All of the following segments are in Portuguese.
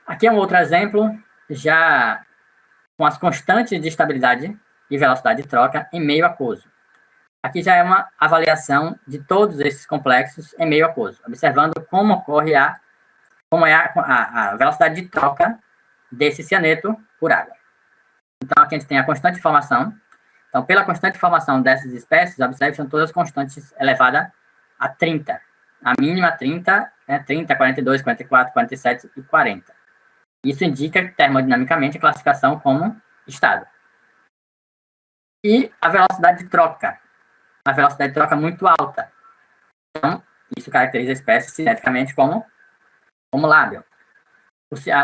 Aqui é um outro exemplo, já com as constantes de estabilidade e velocidade de troca em meio aquoso. Aqui já é uma avaliação de todos esses complexos em meio aquoso, observando como ocorre como é a velocidade de troca desse cianeto por água. Então, aqui a gente tem a constante de formação. Então, pela constante de formação dessas espécies, observe que são todas constantes elevadas a 30. A mínima 30, 30, 42, 44, 47 e 40. Isso indica, termodinamicamente, a classificação como estável. E a velocidade de troca. A velocidade de troca é muito alta. Então, isso caracteriza a espécie cineticamente como lábil.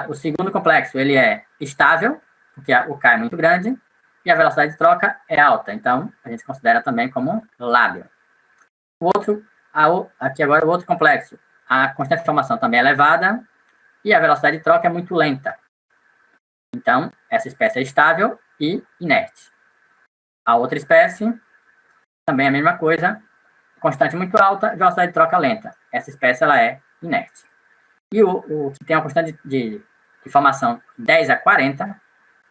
O segundo complexo, ele é estável, porque o K é muito grande, e a velocidade de troca é alta. Então, a gente considera também como lábil. Aqui agora o outro complexo. A constante de formação também é elevada, e a velocidade de troca é muito lenta. Então, essa espécie é estável e inerte. A outra espécie, também a mesma coisa, constante muito alta, velocidade de troca lenta. Essa espécie ela é inerte. E o que tem uma constante de formação 10 a 40,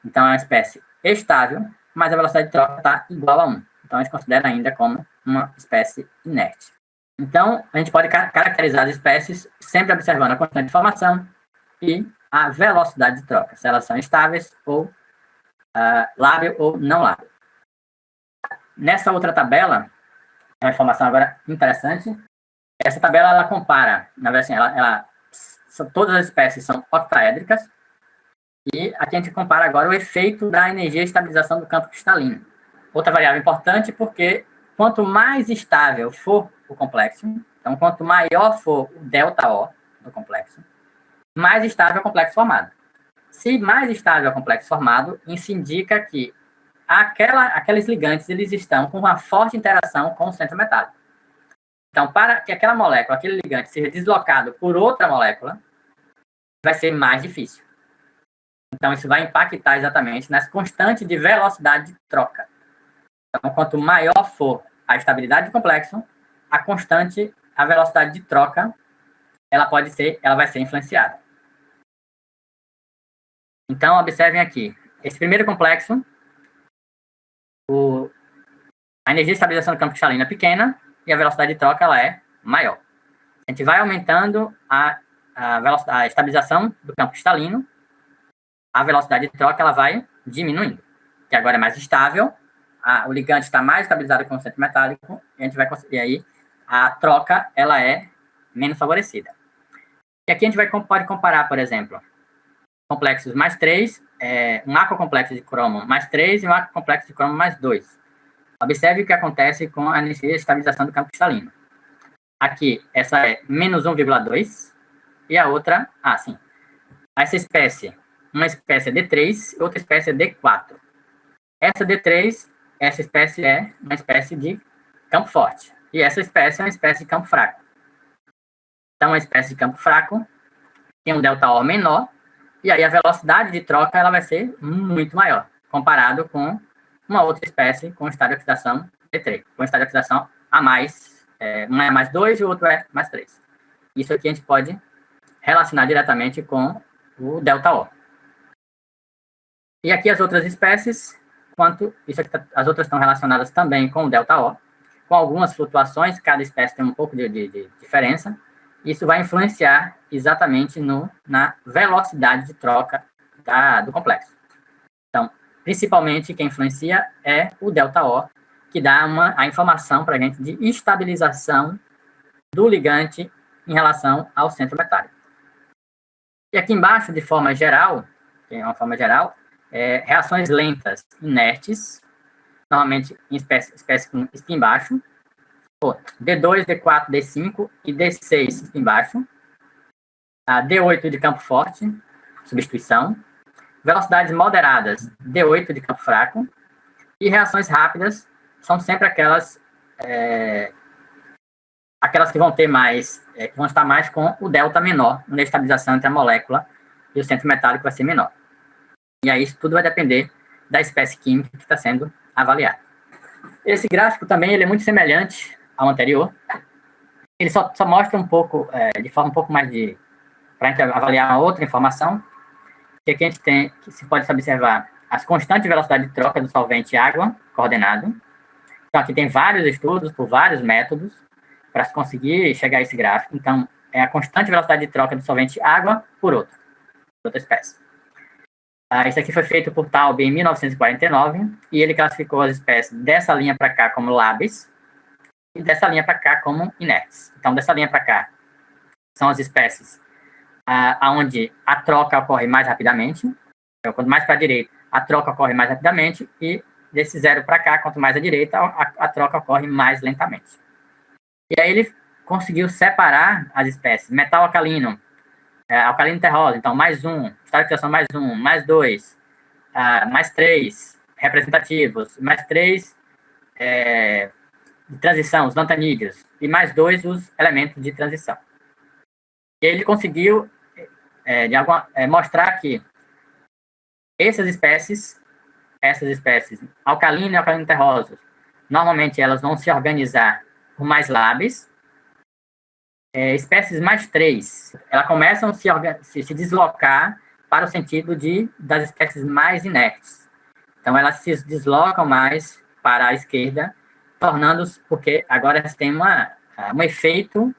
então é uma espécie estável, mas a velocidade de troca está igual a 1. Então, a gente considera ainda como uma espécie inerte. Então, a gente pode caracterizar as espécies sempre observando a constante de formação e a velocidade de troca, se elas são estáveis ou lábil ou não lábil. Nessa outra tabela, é uma informação agora interessante. Essa tabela, ela compara, na verdade, assim, todas as espécies são octaédricas, e aqui a gente compara agora o efeito da energia de estabilização do campo cristalino. Outra variável importante, porque quanto mais estável for o complexo, então quanto maior for o ΔO do complexo, mais estável é o complexo formado. Se mais estável é o complexo formado, isso indica que aqueles ligantes eles estão com uma forte interação com o centro metálico. Então, para que aquela molécula, aquele ligante, seja deslocado por outra molécula, vai ser mais difícil. Então, isso vai impactar exatamente nas constantes de velocidade de troca. Então, quanto maior for a estabilidade do complexo, a velocidade de troca, ela vai ser influenciada. Então, observem aqui. Esse primeiro complexo, a energia de estabilização do campo cristalino é pequena e a velocidade de troca ela é maior. A gente vai aumentando a estabilização do campo cristalino, a velocidade de troca ela vai diminuindo, que agora é mais estável, o ligante está mais estabilizado com o centro metálico, e aí a troca ela é menos favorecida. E aqui a gente pode comparar, por exemplo, complexos mais 3, um aquacomplexo de cromo mais 3 e um aquacomplexo de cromo mais 2. Observe o que acontece com a energia de estabilização do campo cristalino. Aqui, essa é menos 1,2 e a outra, sim. Essa espécie, uma espécie é D3 e outra espécie é D4. Essa espécie é uma espécie de campo forte. E essa espécie é uma espécie de campo fraco. Então, a espécie de campo fraco tem um ΔO menor, e aí a velocidade de troca ela vai ser muito maior, comparado com uma outra espécie com estado de oxidação D3, com estado de oxidação a mais, um é mais 2 e o outro é mais 3. Isso aqui a gente pode relacionar diretamente com o ΔO. E aqui as outras espécies, as outras estão relacionadas também com o ΔO, com algumas flutuações, cada espécie tem um pouco de diferença. Isso vai influenciar exatamente na velocidade de troca do complexo. Então, principalmente, quem influencia é o ΔO, que dá a informação para a gente de estabilização do ligante em relação ao centro metálico. E aqui embaixo, de forma geral, reações lentas inertes, normalmente em espécie com spin baixo, D2, D4, D5 e D6 spin baixo, D8 de campo forte, substituição, velocidades moderadas, D8 de campo fraco, e reações rápidas são sempre aquelas que vão ter mais, que vão estar mais com o delta menor, onde a estabilização entre a molécula e o centro metálico vai ser menor. E aí isso tudo vai depender da espécie química que está sendo avaliada. Esse gráfico também ele é muito semelhante ao anterior. Ele só mostra um pouco, de forma um pouco mais para a gente avaliar uma outra informação, que aqui a gente tem, que se pode observar as constantes de velocidade de troca do solvente água coordenado. Então, aqui tem vários estudos por vários métodos para se conseguir chegar a esse gráfico. Então, é a constante velocidade de troca do solvente água por outra espécie. Isso aqui foi feito por Taube em 1949, e ele classificou as espécies dessa linha para cá como lábeis e dessa linha para cá como inertes. Então, dessa linha para cá são as espécies onde a troca ocorre mais rapidamente. Então, quanto mais para a direita, a troca ocorre mais rapidamente, e desse zero para cá, quanto mais à direita, a troca ocorre mais lentamente. E aí ele conseguiu separar as espécies. Metal alcalino, alcalino terroso, então mais um, estado de oxidação mais um, mais dois, mais três representativos, mais três de transição, os lantanídeos, e mais dois os elementos de transição. E ele conseguiu mostrar que essas espécies alcalino e alcalino terroso, normalmente elas vão se organizar por mais lábeis. Espécies mais 3, elas começam a se deslocar para o sentido das espécies mais inertes. Então, elas se deslocam mais para a esquerda, tornando-se, porque agora elas têm um efeito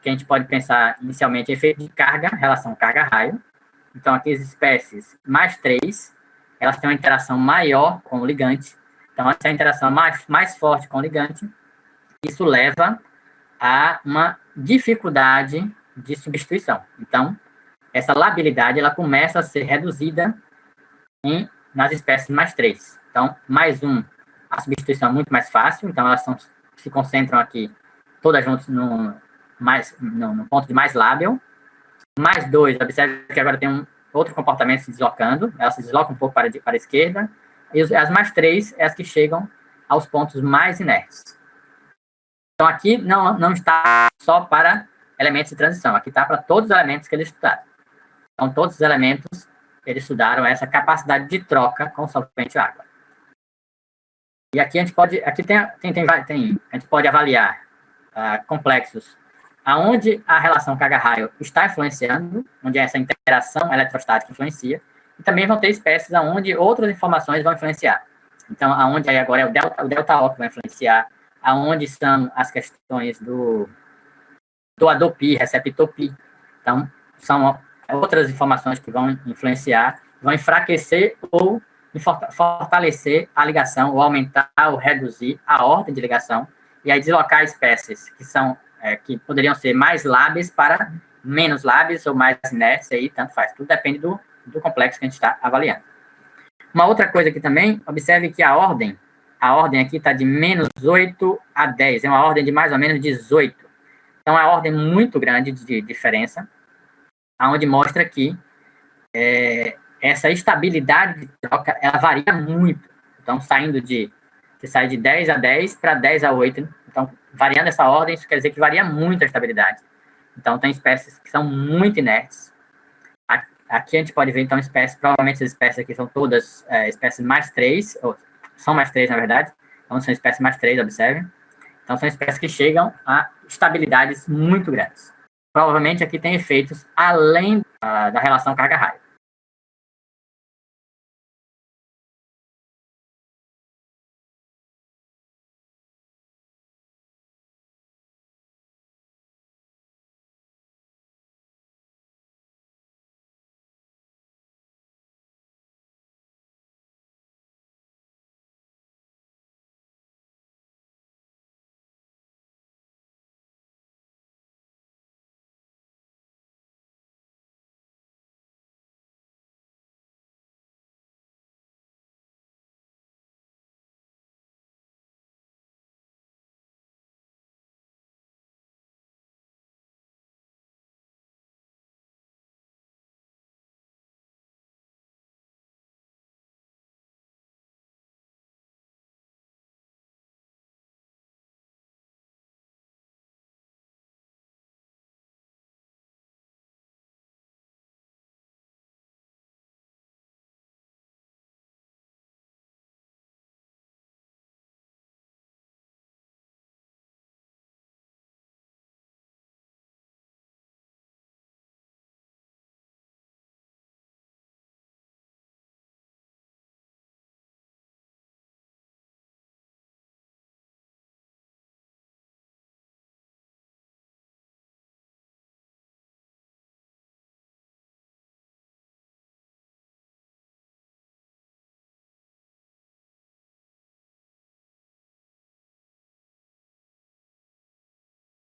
que a gente pode pensar inicialmente, efeito de carga, relação carga-raio. Então, aqui as espécies mais 3, elas têm uma interação maior com o ligante. Então, essa interação mais forte com o ligante, isso leva a uma dificuldade de substituição. Então, essa labilidade ela começa a ser reduzida nas espécies mais 3. Então, mais um, a substituição é muito mais fácil, então elas se concentram aqui todas juntas no ponto de mais lábil. Mais 2, observe que agora tem outro comportamento se deslocando, elas se deslocam um pouco para a esquerda, e as mais 3 é as que chegam aos pontos mais inertes. Então, aqui não está só para elementos de transição, aqui está para todos os elementos que eles estudaram. Então, todos os elementos, eles estudaram essa capacidade de troca com solvente água. E aqui a gente pode, a gente pode avaliar complexos aonde a relação carga-raio está influenciando, onde essa interação eletrostática influencia, e também vão ter espécies aonde outras informações vão influenciar. Então, aonde aí agora é o delta-O que vai influenciar, aonde são as questões do doador pi, receptor pi. Então, são outras informações que vão influenciar, vão enfraquecer ou fortalecer a ligação, ou aumentar ou reduzir a ordem de ligação, e aí deslocar espécies que poderiam ser mais lábeis para menos lábeis ou mais inertes, aí tanto faz. Tudo depende do complexo que a gente está avaliando. Uma outra coisa aqui também, observe que a ordem aqui está de menos 8 a 10, é uma ordem de mais ou menos 18. Então, é uma ordem muito grande de diferença, onde mostra que essa estabilidade de troca, ela varia muito. Então, você sai de 10 a 10 para 10 a 8. Então, variando essa ordem, isso quer dizer que varia muito a estabilidade. Então, tem espécies que são muito inertes. Aqui a gente pode ver, então, provavelmente essas espécies aqui são todas espécies mais 3, ou são mais 3, na verdade. Então, são espécies mais 3, observe. Então, são espécies que chegam a estabilidades muito grandes. Provavelmente aqui tem efeitos além da relação carga-raio.